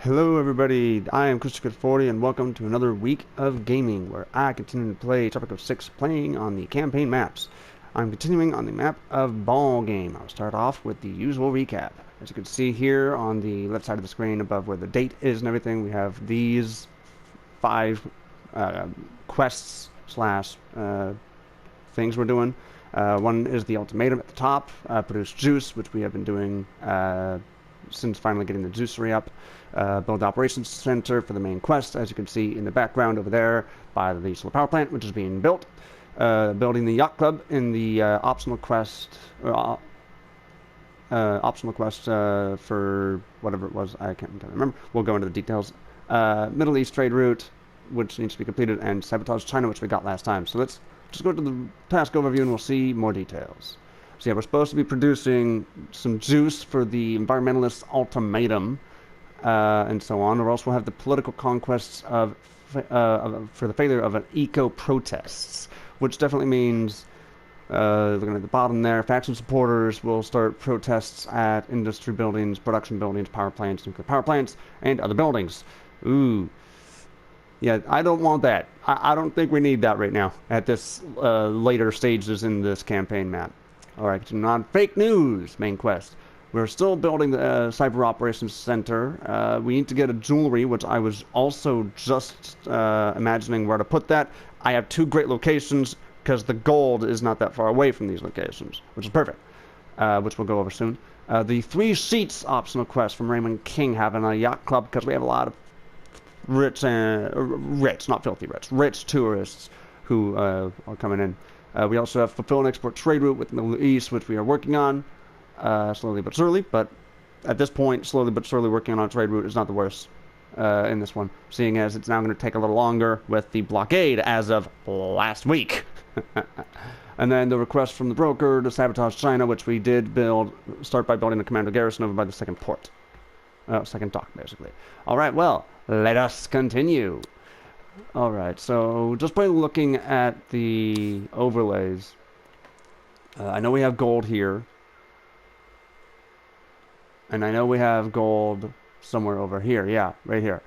Hello everybody, I am Christopher40 and welcome to another week of gaming where I continue to play Tropico 6 playing on the campaign maps. I'm continuing on the map of Ballgame. I'll start off with the usual recap. As you can see here on the left side of the screen above where the date is and everything, we have these 5 quests slash things we're doing. One is the ultimatum at the top, produce juice, which we have been doing since finally getting the juicery up. Build operations center for the main quest, as you can see in the background over there by the solar power plant, which is being built. Building the yacht club in the optional quest for whatever it was, I can't remember. We'll go into the details. Middle East trade route, which needs to be completed, and sabotage China, which we got last time. So let's just go to the task overview and we'll see more details. So yeah, we're supposed to be producing some juice for the Environmentalist Ultimatum, and so on. Or else we'll have the political conquests for the failure of an eco-protests, which definitely means, looking at the bottom there, faction supporters will start protests at industry buildings, production buildings, power plants, nuclear power plants, and other buildings. Ooh. Yeah, I don't want that. I don't think we need that right now at this later stages in this campaign map. Alright, continuing on. Fake news, main quest. We're still building the Cyber Operations Center. We need to get a jewelry, which I was also just imagining where to put that. I have 2 great locations, because the gold is not that far away from these locations, which is perfect, which we'll go over soon. The 3 Sheets optional quest from Raymond King having a yacht club, because we have a lot of rich, not filthy rich tourists who are coming in. We also have fulfill and export trade route with the Middle East, which we are working on. Slowly but surely, but at this point, slowly but surely working on a trade route is not the worst in this one, seeing as it's now going to take a little longer with the blockade as of last week. And then the request from the broker to sabotage China, which we did start by building a commando garrison over by the second port. Second dock, basically. Alright, well, let us continue. Alright, so just by looking at the overlays, I know we have gold here. And I know we have gold somewhere over here. Yeah, right here.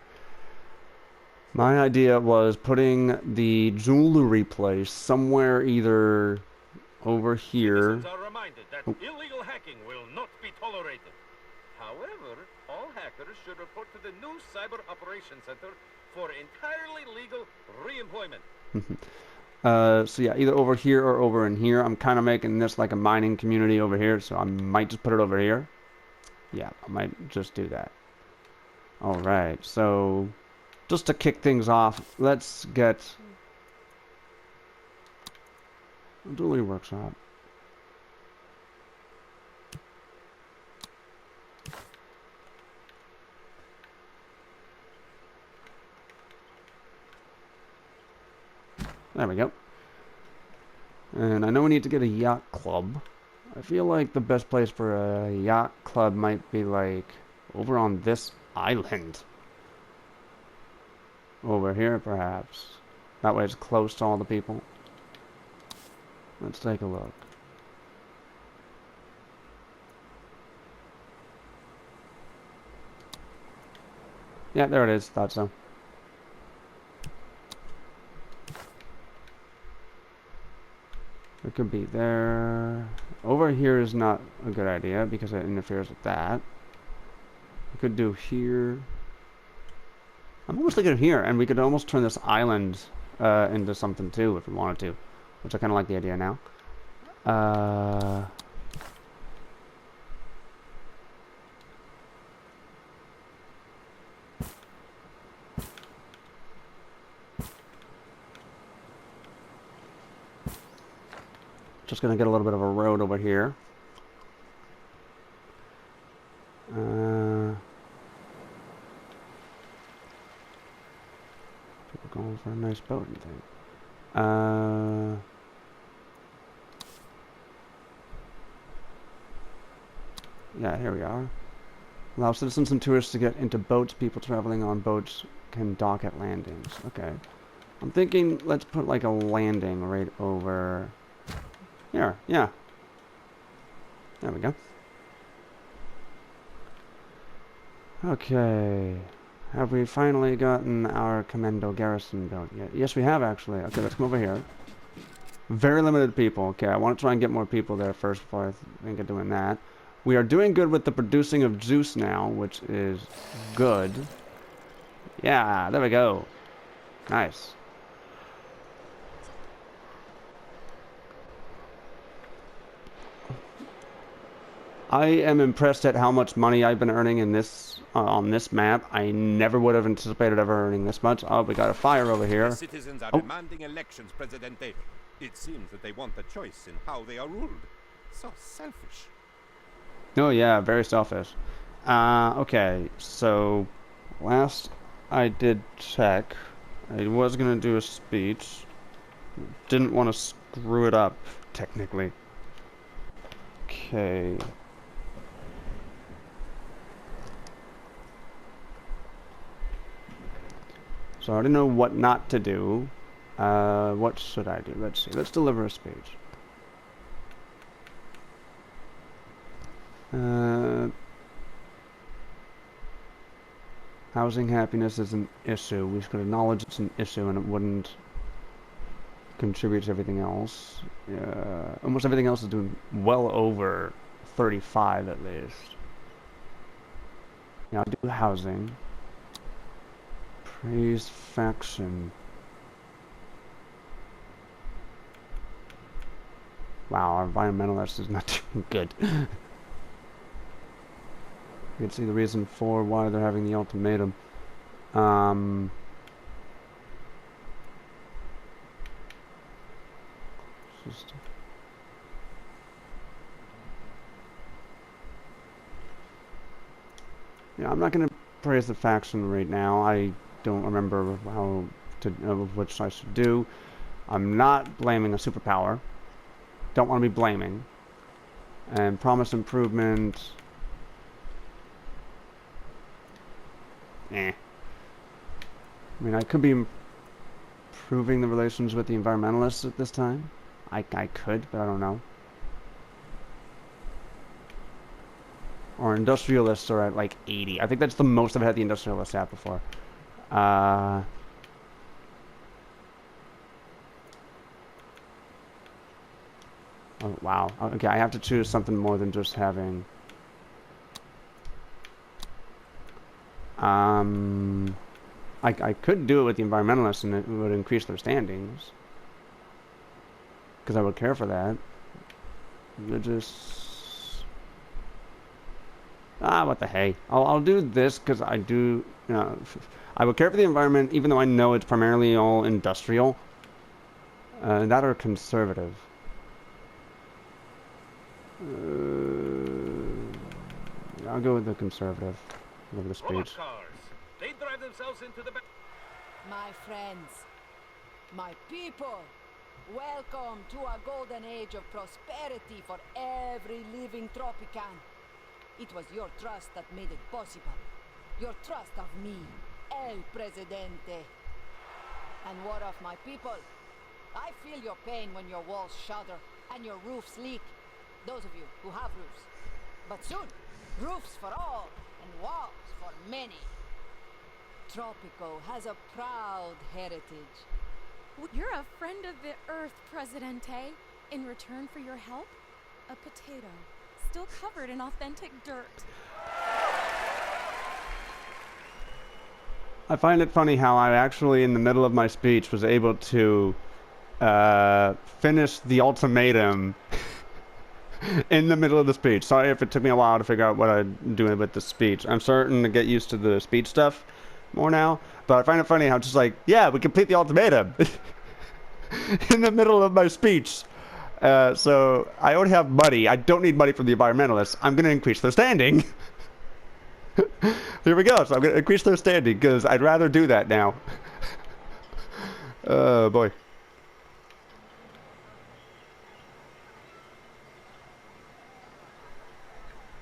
My idea was putting the jewelry place somewhere either over here. Citizens are reminded that illegal hacking will not be tolerated. However, all hackers should report to the new Cyber Operations Center for entirely legal re-employment. So yeah, either over here or over in here. I'm kind of making this like a mining community over here, so I might just put it over here. Yeah, I might just do that. Alright, so just to kick things off, let's get a jewelry workshop. There we go. And I know we need to get a yacht club. I feel like the best place for a yacht club might be like over on this island. Over here, perhaps. That way it's close to all the people. Let's take a look. Yeah, there it is. Thought so. It could be there. Over here is not a good idea because it interferes with that. We could do here. I'm almost thinking of here, and we could almost turn this island into something too if we wanted to, which I kind of like the idea now. Just gonna get a little bit of a road over here. People going for a nice boat, you think? Yeah, here we are. Allow citizens and tourists to get into boats. People traveling on boats can dock at landings. Okay. I'm thinking let's put like a landing right over here. Yeah. There we go. Okay. Have we finally gotten our commando garrison built yet? Yes, we have actually. Okay, let's come over here. Very limited people. Okay, I want to try and get more people there first before I think of doing that. We are doing good with the producing of juice now, which is good. Yeah, there we go. Nice. I am impressed at how much money I've been earning in this on this map. I never would have anticipated ever earning this much. Oh, we got a fire over here. The citizens are demanding elections, Presidente. It seems that they want a choice in how they are ruled. So selfish. Oh yeah, very selfish. Okay, so last I did check, I was gonna do a speech. Didn't want to screw it up, technically. Okay. So I already know what not to do. What should I do? Let's see. Let's deliver a speech. Housing happiness is an issue. We should acknowledge it's an issue and it wouldn't contribute to everything else. Almost everything else is doing well over 35 at least. Yeah, I'll do housing. Praise faction. Wow, our environmentalist is not doing good. You can see the reason for why they're having the ultimatum. Yeah, I'm not going to praise the faction right now. I don't remember how to which I should do. I'm not blaming a superpower. Don't want to be blaming. And promise improvement. I mean, I could be improving the relations with the environmentalists at this time. I could, but I don't know. Or industrialists are at like 80. I think that's the most I've had the industrialists at before. Oh, wow. Okay, I have to choose something more than just having... I could do it with the environmentalists and it would increase their standings. Because I would care for that. Religious... what the hey. I'll do this because I do... I would care for the environment even though I know it's primarily all industrial. That or conservative. I'll go with the conservative. Love the speech. They drive themselves into the back. My friends, my people, welcome to a golden age of prosperity for every living Tropican. It was your trust that made it possible. Your trust of me, El Presidente. And what of my people? I feel your pain when your walls shudder and your roofs leak. Those of you who have roofs. But soon, roofs for all and walls for many. Tropico has a proud heritage. You're a friend of the Earth, Presidente. In return for your help, a potato, still covered in authentic dirt. I find it funny how I actually, in the middle of my speech, was able to finish the ultimatum in the middle of the speech. Sorry if it took me a while to figure out what I'm doing with the speech. I'm starting to get used to the speech stuff more now, but I find it funny how it's just like, yeah, we complete the ultimatum in the middle of my speech. So I already have money. I don't need money from the environmentalists. I'm going to increase their standing. Here we go. So I'm going to increase their standing because I'd rather do that now. Oh boy.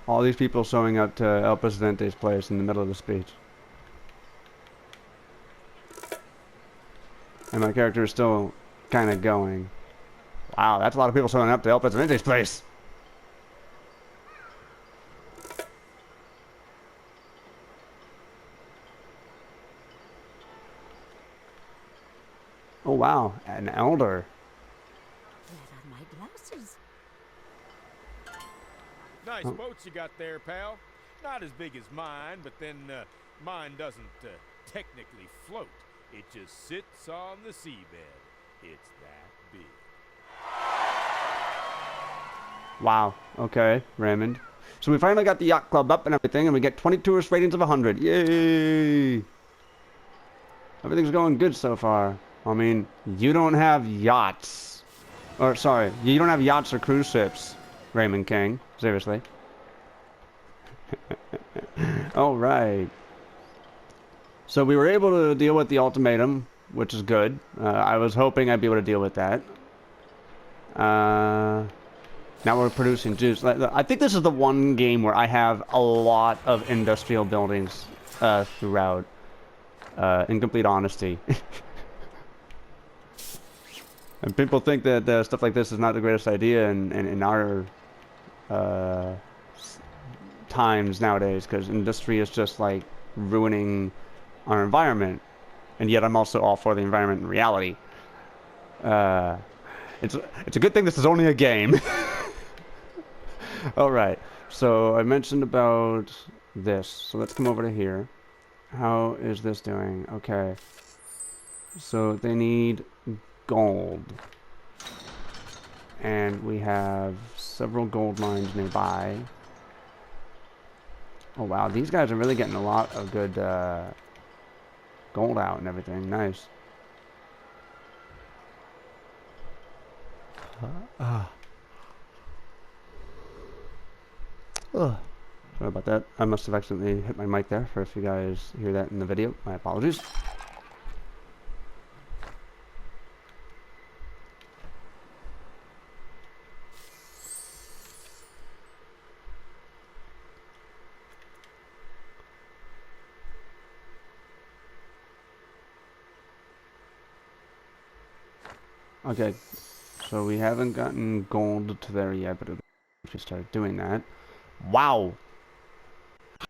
All these people showing up to El Presidente's place in the middle of the speech. And my character is still kind of going. Wow, that's a lot of people showing up to El Presidente's place. Oh wow, an elder. Where are my glasses? Nice Oh. boats you got there, pal. Not as big as mine, but then mine doesn't technically float. It just sits on the seabed. It's that big. Wow. Okay, Raymond. So we finally got the Yacht Club up and everything, and we get 20 tourist ratings of 100. Yay! Everything's going good so far. I mean, you don't have yachts. Or, sorry, you don't have yachts or cruise ships, Raymond King. Seriously. Alright. So we were able to deal with the ultimatum, which is good. I was hoping I'd be able to deal with that. Now we're producing juice. I think this is the one game where I have a lot of industrial buildings throughout. In complete honesty. And people think that stuff like this is not the greatest idea in our times nowadays, because industry is just like ruining our environment. And yet I'm also all for the environment in reality. It's a good thing this is only a game. Alright, so I mentioned about this, so let's come over to here. How is this doing? Okay, so they need gold, and we have several gold mines nearby. Oh wow, these guys are really getting a lot of good gold out and everything. Nice. Sorry about that. I must have accidentally hit my mic there. For if you guys hear that in the video, my apologies. Okay, so we haven't gotten gold to there yet, but if we start doing that, wow,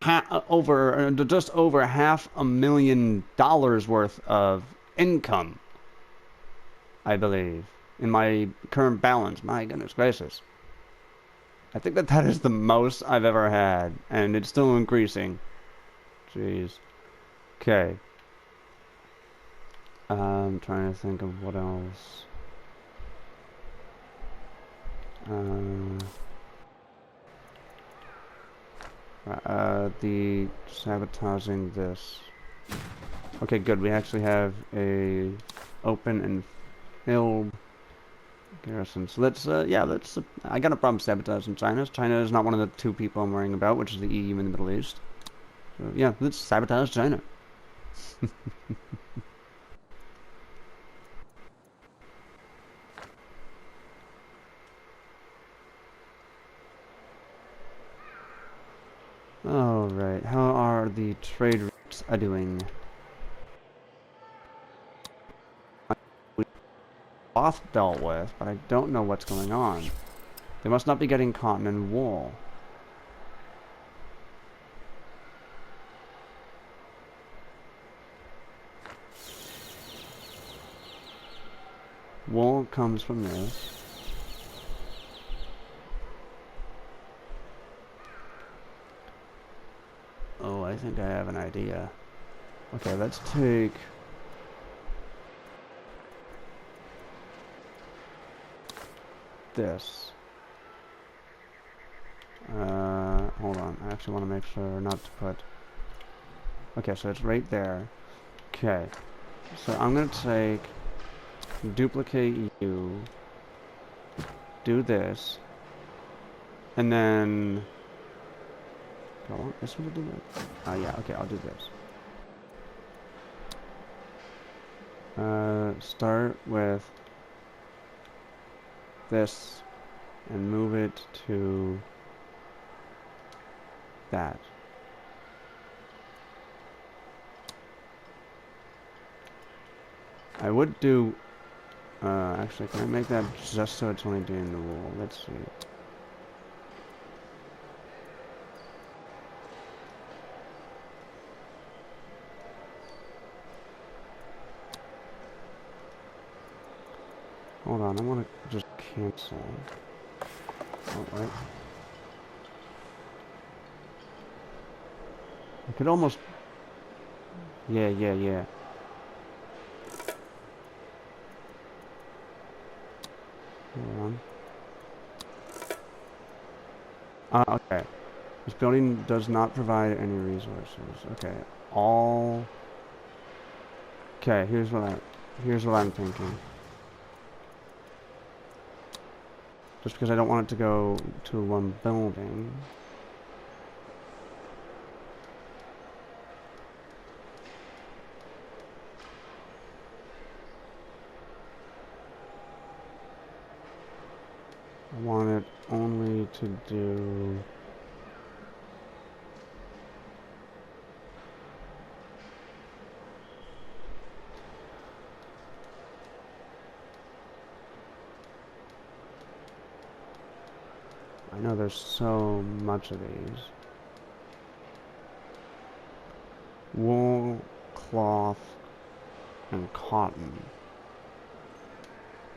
just over $500,000 worth of income, I believe, in my current balance. My goodness gracious, I think that is the most I've ever had, and it's still increasing. Jeez. Okay. I'm trying to think of what else. The sabotaging this. Okay, good. We actually have a open and filled garrison. So let's, yeah, let's. I got a problem sabotaging China. China is not one of the two people I'm worrying about, which is the EU in the Middle East. So yeah, let's sabotage China. Alright, how are the trade routes doing? We both dealt with, but I don't know what's going on. They must not be getting cotton and wool. Wool comes from this. Oh, I think I have an idea. Okay, let's take... this. Hold on. I actually want to make sure not to put... Okay, so it's right there. Okay. So I'm going to take... duplicate you. Do this. And then... do I want this one to do that? Oh yeah, okay, I'll do this. Start with this and move it to that. I would do, actually, can I make that just so it's only doing the wool? Let's see. Hold on, I want to just cancel. Oh, wait. I could almost... Yeah. Hold on. Okay. This building does not provide any resources. Okay. All... Okay, here's what I'm thinking. Just because I don't want it to go to one building. I want it only to do... I know there's so much of these. Wool, cloth, and cotton.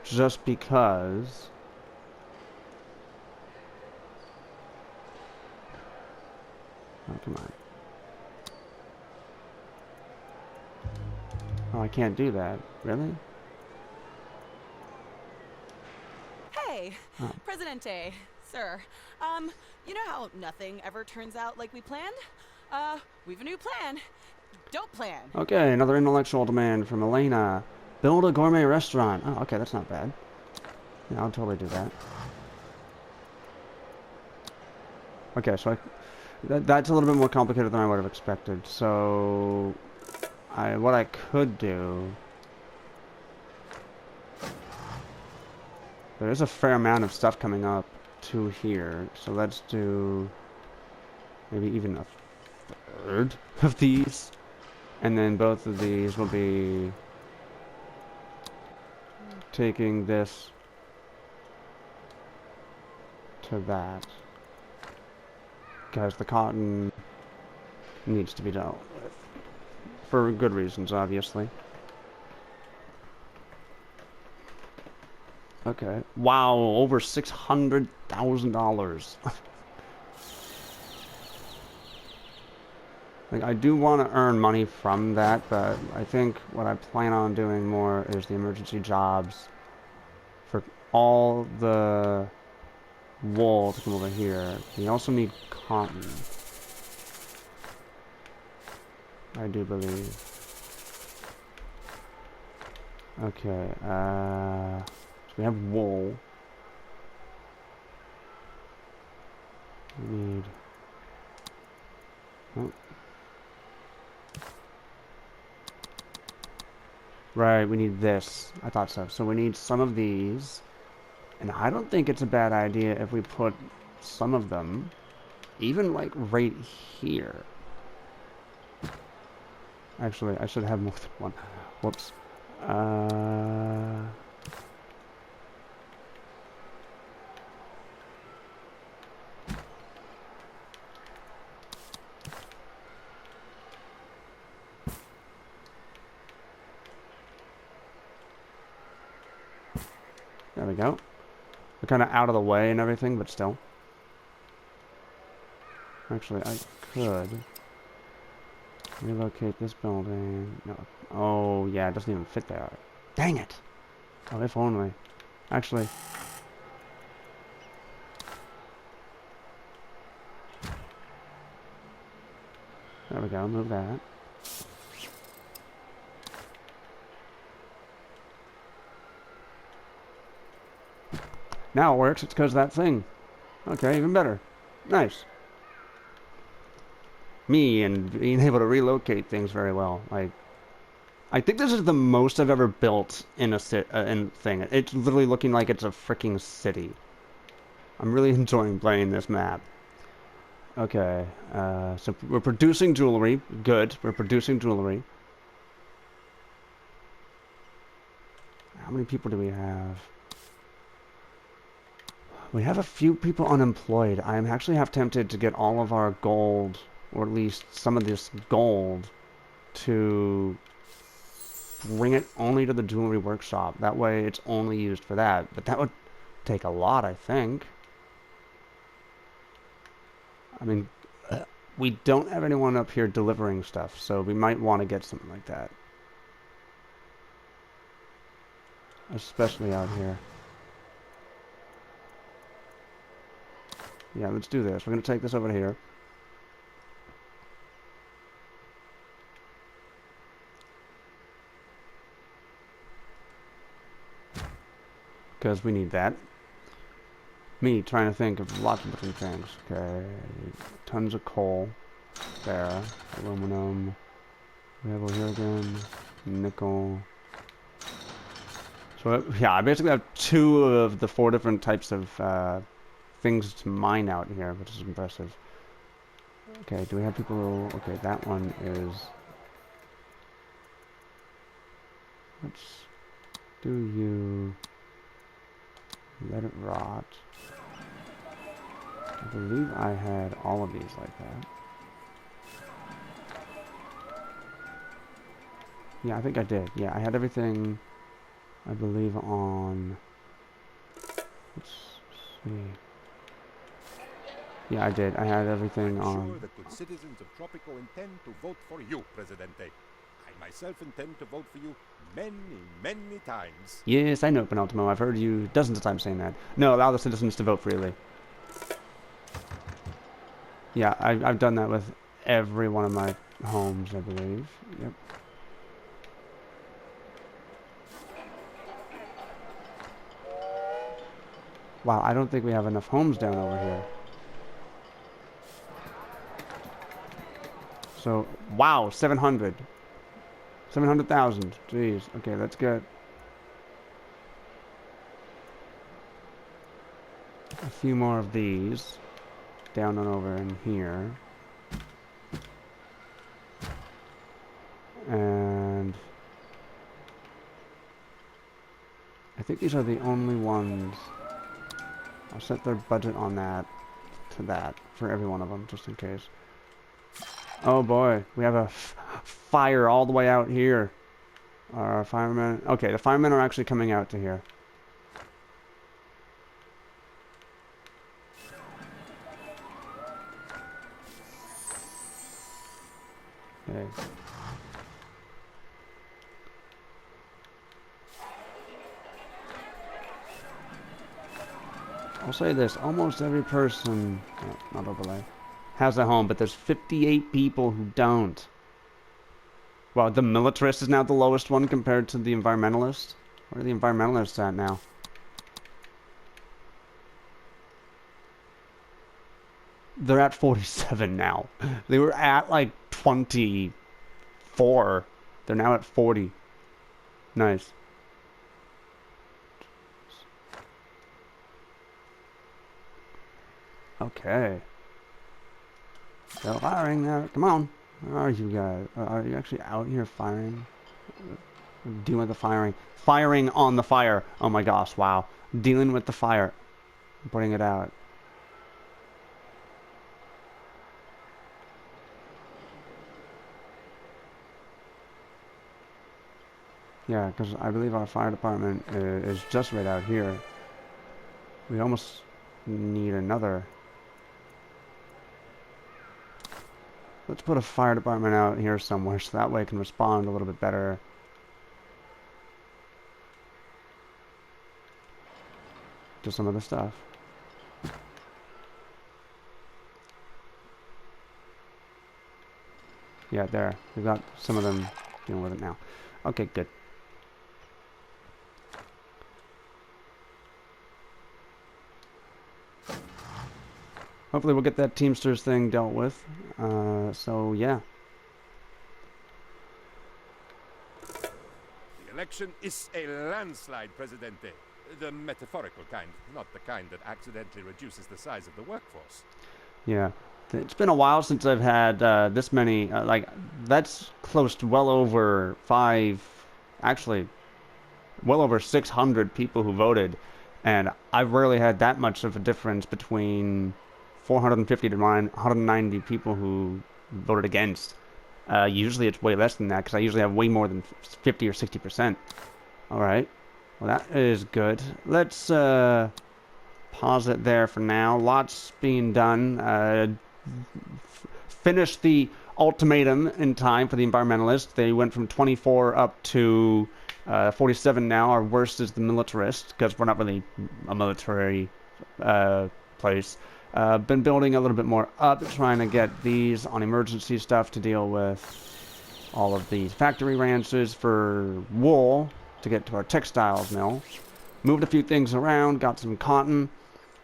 Just because... Oh, come on. Oh, I can't do that. Really? Hey, Oh. Presidente, sir. You know how nothing ever turns out like we planned? We've a new plan. Don't plan. Okay, another intellectual demand from Elena. Build a gourmet restaurant. Oh, okay, that's not bad. Yeah, I'll totally do that. Okay, so that's a little bit more complicated than I would have expected. So, what I could do... There is a fair amount of stuff coming up to here, so let's do maybe even a third of these, and then both of these will be taking this to that, because the cotton needs to be dealt with for good reasons, obviously. Okay. Wow, over $600,000. Like, I do want to earn money from that, but I think what I plan on doing more is the emergency jobs for all the wool to come over here. We also need cotton, I do believe. Okay, so we have wool. We need... Oh. Right, we need this. I thought so. So we need some of these. And I don't think it's a bad idea if we put some of them, even like right here. Actually, I should have more than one. Whoops. There we go. We're kind of out of the way and everything, but still. Actually, I could relocate this building. No. Oh, yeah, it doesn't even fit there. Dang it! Oh, if only. Actually. There we go, move that. Now it works, it's because of that thing. Okay, even better. Nice. Me and being able to relocate things very well. Like, I think this is the most I've ever built in a thing. It's literally looking like it's a freaking city. I'm really enjoying playing this map. Okay, so we're producing jewelry. Good, we're producing jewelry. How many people do we have? We have a few people unemployed. I'm actually half tempted to get all of our gold, or at least some of this gold, to bring it only to the jewelry workshop. That way it's only used for that. But that would take a lot, I think. I mean, we don't have anyone up here delivering stuff, so we might want to get something like that. Especially out here. Yeah, let's do this. We're going to take this over here. Because we need that. Me trying to think of lots of different things. Okay, tons of coal. There. Aluminum. We have over here again. Nickel. So, yeah, I basically have 2 of the 4 different types of things to mine out here, which is impressive. Okay, do we have people... Okay, that one is... Let's do you... Let it rot. I believe I had all of these like that. Yeah, I think I did. Yeah, I had everything, I believe, on... Let's see... Yeah, I did. I had everything on... I'm sure the good citizens of Tropico intend to vote for you, Presidente. I myself intend to vote for you many, many times. Yes, I know, Penultimo. I've heard you dozens of times saying that. No, allow the citizens to vote freely. Yeah, I've done that with every one of my homes, I believe. Yep. Wow, I don't think we have enough homes down over here. So, wow, 700. 700,000. Jeez. Okay, let's get a few more of these down and over in here. And I think these are the only ones. I'll set their budget on that to that for every one of them, just in case. Oh boy, we have a fire all the way out here. Our firemen... Okay, the firemen are actually coming out to here. Okay. I'll say this, almost every person... Oh, not overlay. Has a home, but there's 58 people who don't. Well, the militarist is now the lowest one compared to the environmentalist. Where are the environmentalists at now? They're at 47 now. They were at like 24. They're now at 40. Nice. Okay. Still firing there. Come on. Where are you guys? Are you actually out here firing? Dealing with the firing. Firing on the fire. Oh my gosh, wow. Dealing with the fire. Putting it out. Yeah, because I believe our fire department is just right out here. We almost need another. Let's put a fire department out here somewhere so that way it can respond a little bit better. To some of the stuff. Yeah, there. We've got some of them dealing with it now. Okay, good. Hopefully we'll get that Teamsters thing dealt with. So, yeah. The election is a landslide, Presidente. The metaphorical kind, not the kind that accidentally reduces the size of the workforce. Yeah. It's been a while since I've had this many, like, that's close to well over actually, well over 600 people who voted. And I've rarely had that much of a difference between 450 to 190 people who voted against. Usually it's way less than that, because I usually have way more than 50 or 60%. Alright. Well, that is good. Let's pause it there for now. Lots being done. Finished the ultimatum in time for the environmentalists. They went from 24 up to 47 now. Our worst is the militarist, because we're not really a military place. Been building a little bit more up, trying to get these on emergency stuff to deal with all of these factory ranches for wool to get to our textiles mill. Moved a few things around, got some cotton.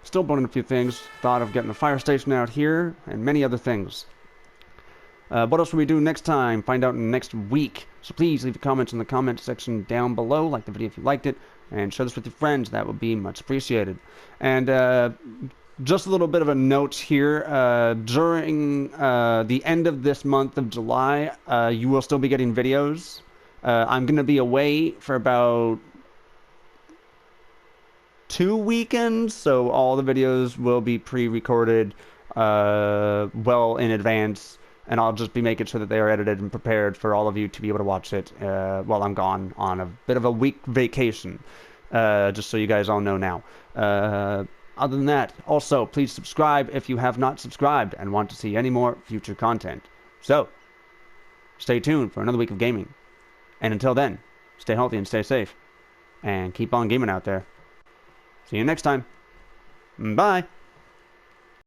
Still building a few things. Thought of getting a fire station out here, and many other things. What else will we do next time? Find out next week. So please leave your comments in the comment section down below. Like the video if you liked it, and share this with your friends. That would be much appreciated. And just a little bit of a note here. During the end of this month of July, you will still be getting videos. I'm going to be away for about 2 weekends, so all the videos will be pre-recorded well in advance, and I'll just be making sure that they are edited and prepared for all of you to be able to watch it while I'm gone on a bit of a week vacation, just so you guys all know now. Other than that, also, please subscribe if you have not subscribed and want to see any more future content. So, stay tuned for another week of gaming. And until then, stay healthy and stay safe. And keep on gaming out there. See you next time. Bye.